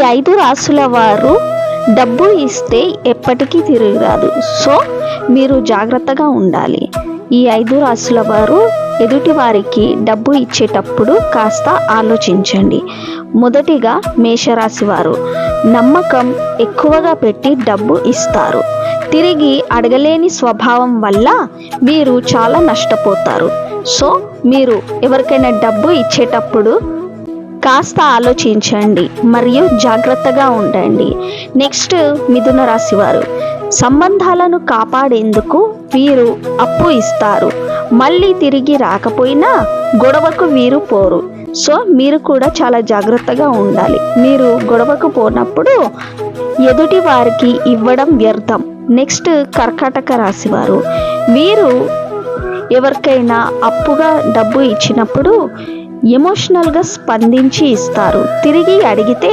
5 రాసుల వారు డబ్బు ఇస్తే ఎప్పటికీ తిరిగి రాదు. సో మీరు జాగ్రత్తగా ఉండాలి. ఈ 5 రాసుల వారు ఎదుటి వారికి డబ్బు ఇచ్చేటప్పుడు కాస్త ఆలోచించండి. మొదటిగా మేషరాశి వారు నమ్మకం ఎక్కువగా పెట్టి డబ్బు ఇస్తారు. తిరిగి అడగలేని స్వభావం వల్ల మీరు చాలా నష్టపోతారు. సో మీరు ఎవరికైనా డబ్బు ఇచ్చేటప్పుడు కాస్త ఆలోచించండి మరియు జాగ్రత్తగా ఉండండి. నెక్స్ట్ మిథున రాశి వారు సంబంధాలను కాపాడేందుకు వీరు అప్పు ఇస్తారు. మళ్ళీ తిరిగి రాకపోయినా గొడవకు వీరు పోరు. సో మీరు కూడా చాలా జాగ్రత్తగా ఉండాలి. మీరు గొడవకు పోనప్పుడు ఎదుటి వారికి ఇవ్వడం వ్యర్థం. నెక్స్ట్ కర్కాటక రాశి వారు వీరు ఎవరికైనా అప్పుగా డబ్బు ఇచ్చినప్పుడు ఎమోషనల్గా స్పందించి ఇస్తారు. తిరిగి అడిగితే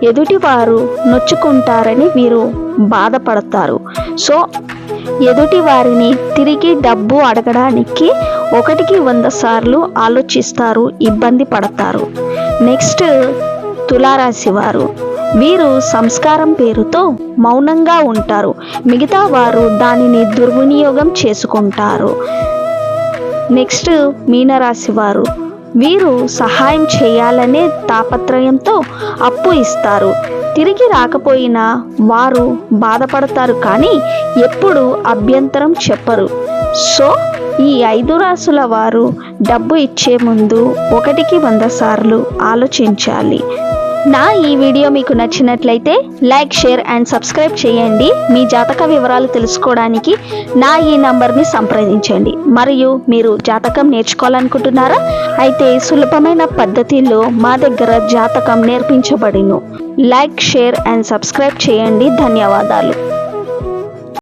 ఎదుటివారు నొచ్చుకుంటారని వీరు బాధపడతారు. సో ఎదుటి వారిని తిరిగి డబ్బు అడగడానికి 1కి 100 సార్లు ఆలోచిస్తారు, ఇబ్బంది పడతారు. నెక్స్ట్ తులారాశి వారు వీరు సంస్కారం పేరుతో మౌనంగా ఉంటారు. మిగతా వారు దానిని దుర్వినియోగం చేసుకుంటారు. నెక్స్ట్ మీనరాశి వారు వీరు సహాయం చేయాలనే తాపత్రయంతో అప్పు ఇస్తారు. తిరిగి రాకపోయినా వారు బాధపడతారు కానీ ఎప్పుడు అభ్యంతరం చెప్పరు. సో ఈ 5 రాసుల వారు డబ్బు ఇచ్చే ముందు 1కి 100 సార్లు ఆలోచించాలి. నా ఈ వీడియో మీకు నచ్చినట్లయితే లైక్, షేర్ అండ్ సబ్స్క్రైబ్ చేయండి. మీ జాతక వివరాలు తెలుసుకోవడానికి నా ఈ నంబర్ని సంప్రదించండి. మరియు మీరు జాతకం నేర్చుకోవాలనుకుంటున్నారా? అయితే సులభమైన పద్ధతిలో మా దగ్గర జాతకం నేర్పించబడును. లైక్, షేర్ అండ్ సబ్స్క్రైబ్ చేయండి. ధన్యవాదాలు.